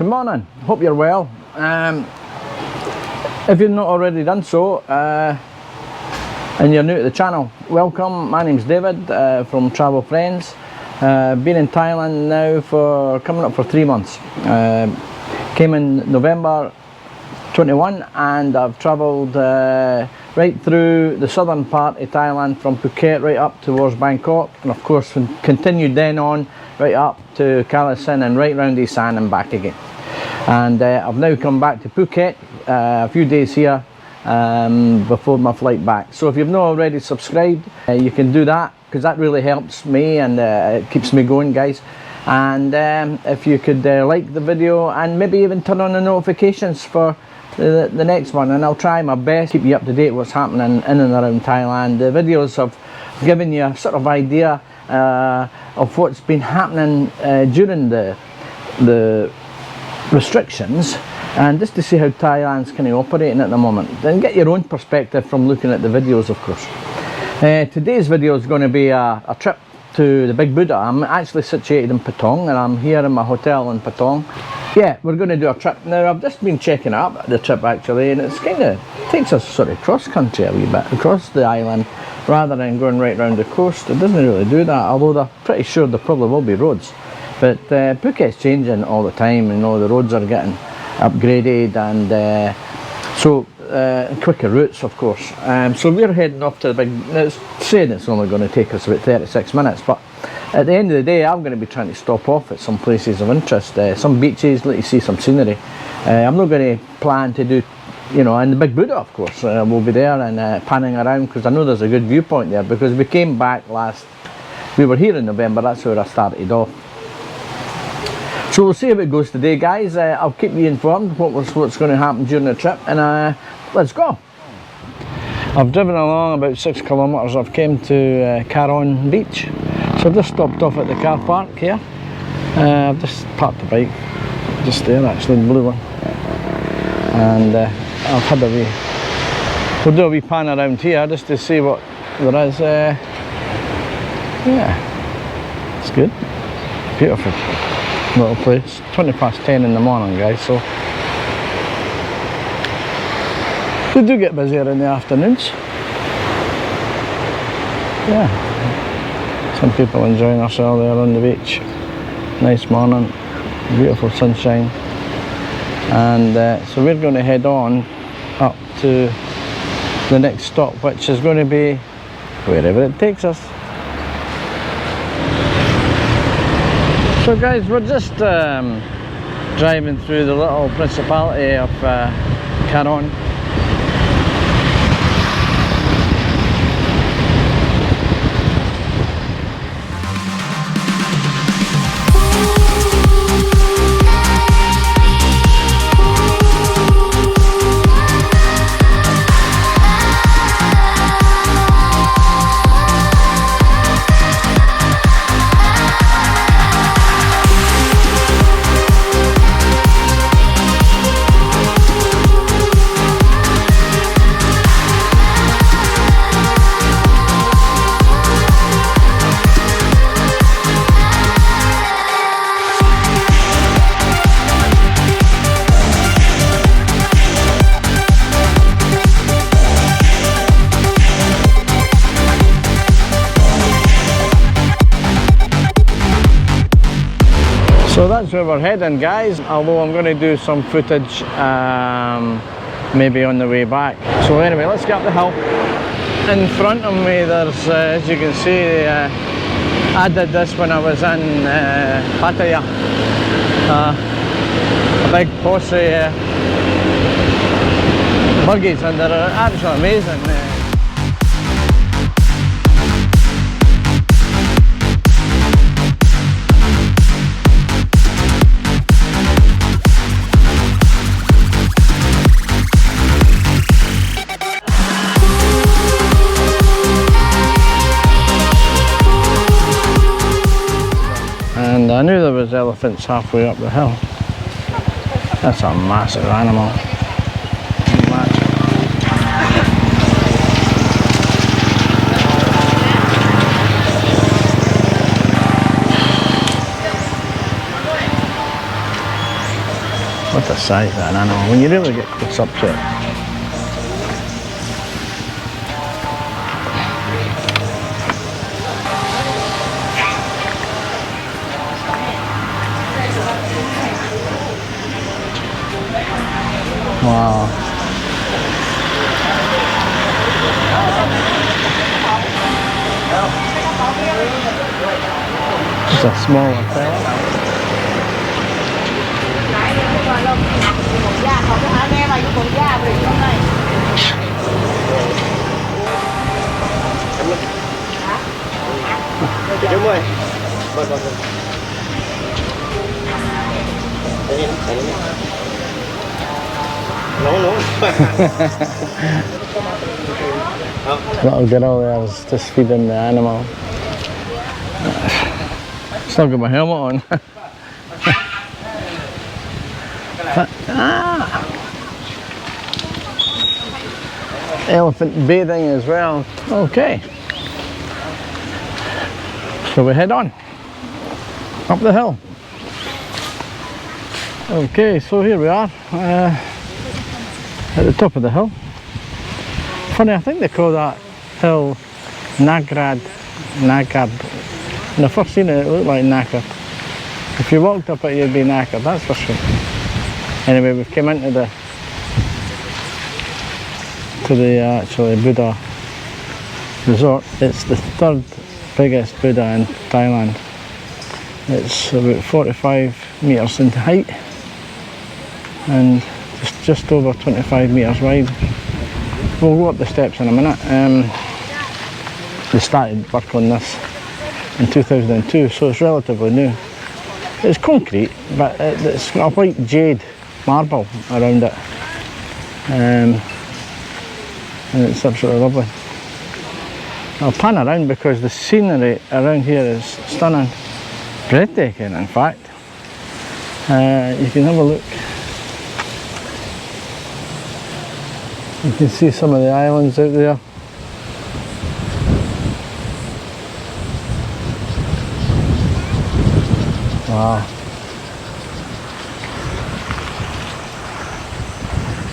Good morning, hope you're well. If you've not already done so and you're new to the channel, welcome. My name's David from Travel Friends. Been in Thailand now for coming up for 3 months. Came in November 21 and I've travelled right through the southern part of Thailand from Phuket right up towards Bangkok, and of course continued then on right up to Kalasin and right round Isan and back again. And I've now come back to Phuket, a few days here before my flight back. So if you've not already subscribed, you can do that, because that really helps me and it keeps me going, guys. And if you could like the video and maybe even turn on the notifications for the next one, and I'll try my best to keep you up to date what's happening in and around Thailand. The videos have given you a sort of idea of what's been happening during the restrictions, and just to see how Thailand's kind of operating at the moment, then get your own perspective from looking at the videos, of course. Today's video is going to be a trip to the Big Buddah. I'm actually situated in Patong and I'm here in my hotel in Patong. Yeah, we're going to do a trip. Now I've just been checking up the trip actually, and it's kind of takes us sort of cross country a wee bit, across the island rather than going right round the coast. It doesn't really do that, although they're pretty sure there probably will be roads. But Phuket's changing all the time, you know, the roads are getting upgraded, and quicker routes, of course. So we're heading off to the big, now it's saying it's only going to take us about 36 minutes, but at the end of the day I'm going to be trying to stop off at some places of interest, some beaches, let you see some scenery. I'm not going to plan to do, you know, in the Big Buddah, of course, we'll be there and panning around, because I know there's a good viewpoint there, because we came back we were here in November, that's where I started off. So we'll see how it goes today, guys. I'll keep you informed what's going to happen during the trip, and let's go. I've driven along about 6 kilometres. I've came to Patong Beach, so I've just stopped off at the car park here. I've just parked the bike just there, actually, the blue one, and I've had we'll do a wee pan around here just to see what there is. Yeah, it's good, beautiful little place. 10:20 in the morning, guys, so they do get busier in the afternoons. Yeah, some people enjoying themselves there on the beach. Nice morning, beautiful sunshine, and so we're going to head on up to the next stop, which is going to be wherever it takes us. So guys, we're just driving through the little principality of Patong. So that's where we're heading, guys, although I'm going to do some footage maybe on the way back. So anyway, let's get up the hill. In front of me there's, as you can see, I did this when I was in Pattaya. A big posse buggies, and they're absolutely amazing. And I knew there was elephants halfway up the hill. That's a massive animal. Massive. What a size of an animal when you really get close up to it. Wow. It's a smaller fella. Little girl there is just feeding the animal. Still got my helmet on. Elephant bathing as well. Okay. So we head on up the hill. Okay, so here we are at the top of the hill. Funny, I think they call that hill Nagad. When I first seen it, it looked like knackered. If you walked up it, you'd be knackered, that's for sure. Anyway, we've come into the actually Bhudda resort. It's the third biggest Bhudda in Thailand. It's about 45 metres in height and just over 25 metres wide. We'll go up the steps in a minute. They started work on this in 2002, so it's relatively new. It's concrete, but it's got a white jade marble around it, and it's absolutely lovely. I'll pan around because the scenery around here is stunning, breathtaking in fact. You can have a look. You can see some of the islands out there. Wow.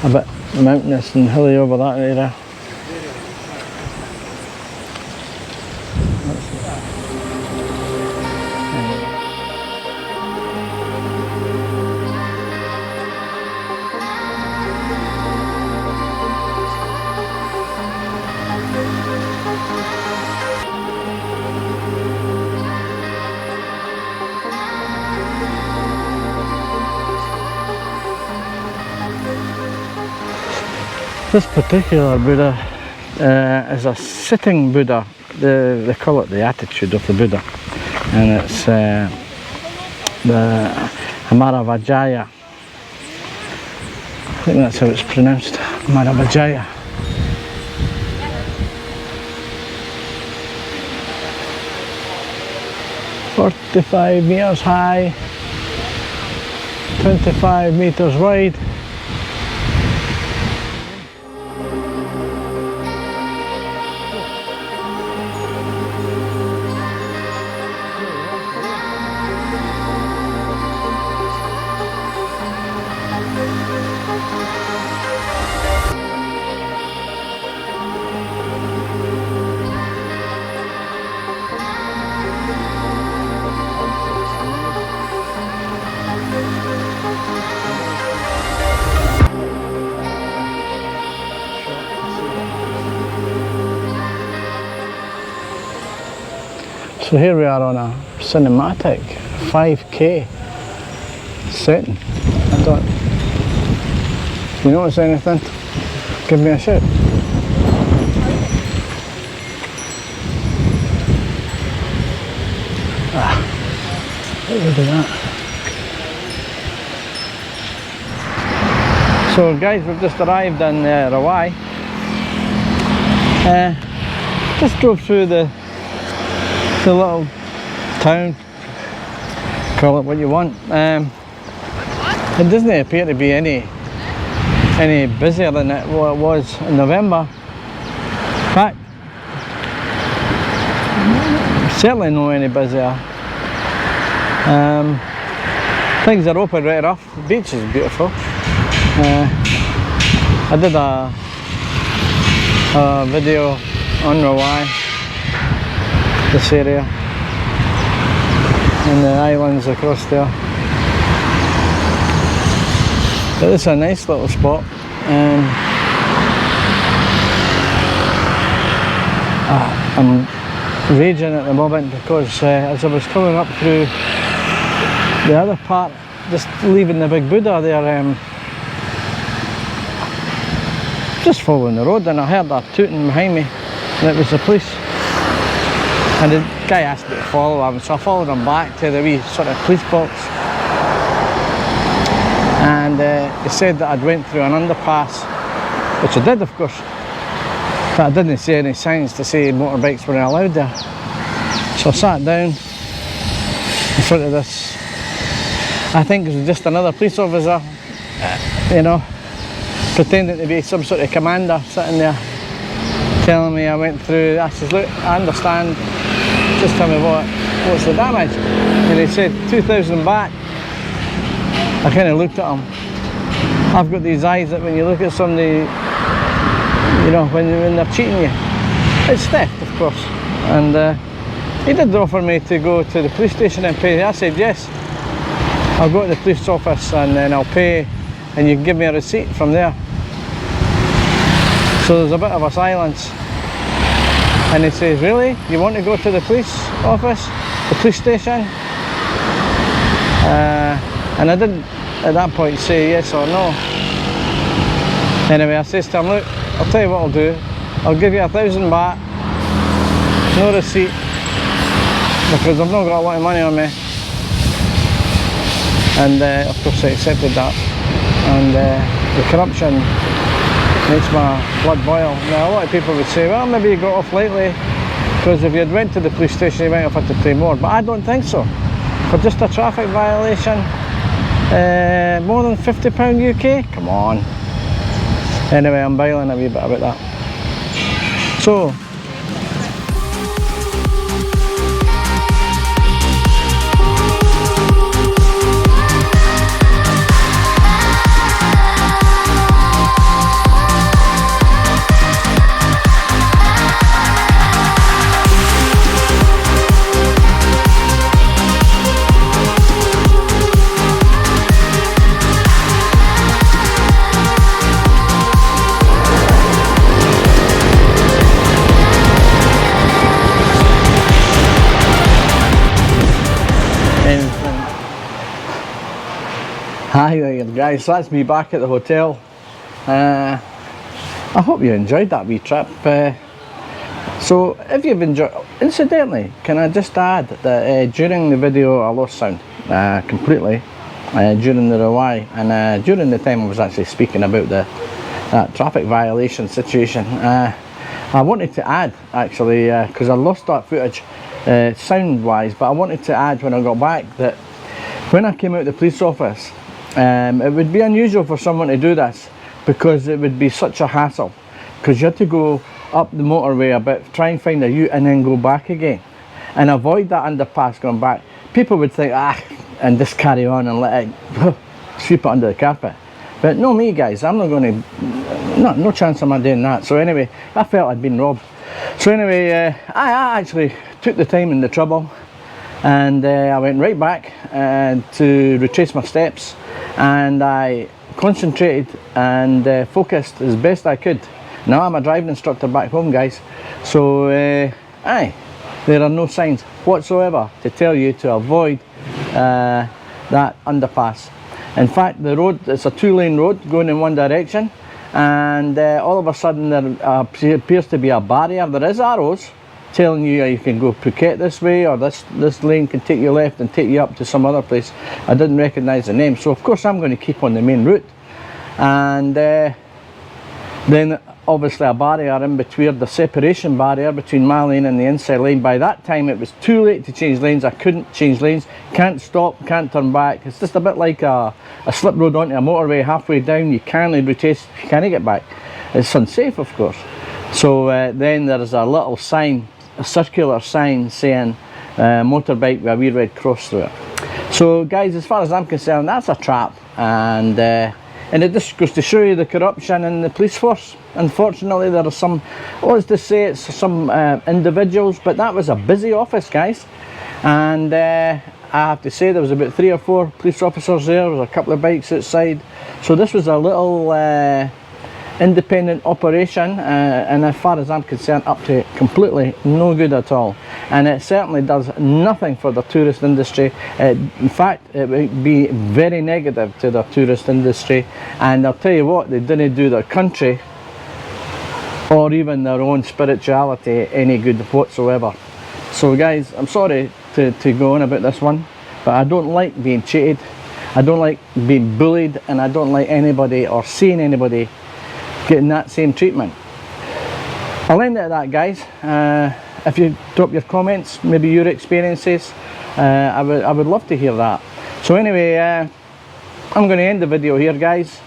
A bit mountainous and hilly over that area. This particular Buddha is a sitting Buddha. They call it the attitude of the Buddha, and it's the Amaravajaya. I think that's how it's pronounced, Amaravajaya. "45 metres high, 25 metres wide." So here we are on a cinematic 5K setting. I don't, if you notice anything, give me a shout. Look at that. So guys, we've just arrived in Rawai. Just drove through the little town, call it what you want. It doesn't appear to be any busier than it was in November. In fact, certainly not any busier. Things are open right enough. The beach is beautiful. I did a video on Rawai, this area, and the islands across there. But it's a nice little spot. I'm raging at the moment because as I was coming up through the other part, just leaving the Big Buddah there, just following the road, and I heard that tooting behind me, and it was the police. And the guy asked me to follow him, so I followed him back to the wee sort of police box. And he said that I'd went through an underpass, which I did, of course, but I didn't see any signs to say motorbikes weren't allowed there. So I sat down in front of this, I think it was just another police officer, you know, pretending to be some sort of commander, sitting there telling me I went through. I says, look, I understand, just tell me what's the damage. And he said 2,000 baht. I kind of looked at him. I've got these eyes that when you look at somebody, you know, when they're cheating you, it's theft, of course. And he did offer me to go to the police station and pay. I said yes, I'll go to the police office and then I'll pay, and you can give me a receipt from there. So there's a bit of a silence, and he says, really, you want to go to the police office, the police station? And I didn't at that point say yes or no. Anyway, I says to him, look, I'll tell you what I'll do, I'll give you 1,000 baht, no receipt, because I've not got a lot of money on me. And of course I accepted that. And the corruption makes my blood boil. Now a lot of people would say, well, maybe you got off lightly, because if you had went to the police station you might have had to pay more, but I don't think so. For just a traffic violation, more than £50 UK? Come on. Anyway, I'm biling a wee bit about that. So, hi there guys, so that's me back at the hotel. I hope you enjoyed that wee trip. So if you've enjoyed, incidentally, can I just add that during the video I lost sound completely during the Rawai, and during the time I was actually speaking about that traffic violation situation. I wanted to add, actually, because I lost that footage sound wise, but I wanted to add when I got back that when I came out of the police office, it would be unusual for someone to do this, because it would be such a hassle, because you had to go up the motorway a bit, try and find a U and then go back again and avoid that underpass going back. People would think, and just carry on and let it sweep it under the carpet. But no, me guys, I'm not going to, no chance am I doing that. So anyway, I felt I'd been robbed. So anyway, I actually took the time and the trouble, and I went right back to retrace my steps, and I concentrated and focused as best I could. Now I'm a driving instructor back home, guys, so there are no signs whatsoever to tell you to avoid that underpass. In fact, the road, it's a two-lane road going in one direction, and all of a sudden there appears to be a barrier. There is arrows telling you you can go Phuket this way, or this lane can take you left and take you up to some other place. I didn't recognise the name, so of course I'm going to keep on the main route. And then obviously a barrier in between, the separation barrier between my lane and the inside lane. By that time it was too late to change lanes. I couldn't change lanes, can't stop, can't turn back. It's just a bit like a slip road onto a motorway. Halfway down you can't retrace, you can't get back. It's unsafe, of course. So then there's a little sign, a circular sign saying motorbike with a wee red cross through it. So guys, as far as I'm concerned, that's a trap, and it just goes to show you the corruption in the police force. Unfortunately, there are some, let's just say it's some individuals, but that was a busy office, guys, and I have to say there was about 3 or 4 police officers there. There was a couple of bikes outside, so this was a little independent operation, and as far as I'm concerned, up to completely no good at all, and it certainly does nothing for the tourist industry. In fact, it would be very negative to the tourist industry, and I'll tell you what, they didn't do their country or even their own spirituality any good whatsoever. So guys, I'm sorry to go on about this one, but I don't like being cheated, I don't like being bullied, and I don't like anybody or seeing anybody getting that same treatment. I'll end it at that, guys. If you drop your comments, maybe your experiences, I would love to hear that. So anyway, I'm going to end the video here, guys,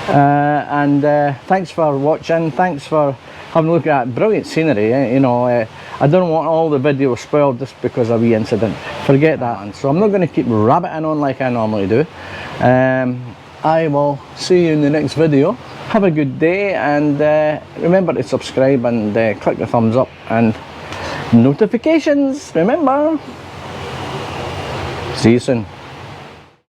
and thanks for watching, thanks for having a look at that brilliant scenery. You know, I don't want all the videos spoiled just because of a wee incident, forget that. And so I'm not going to keep rabbiting on like I normally do. I will see you in the next video. Have a good day, and remember to subscribe and click the thumbs up and notifications, remember. See you soon.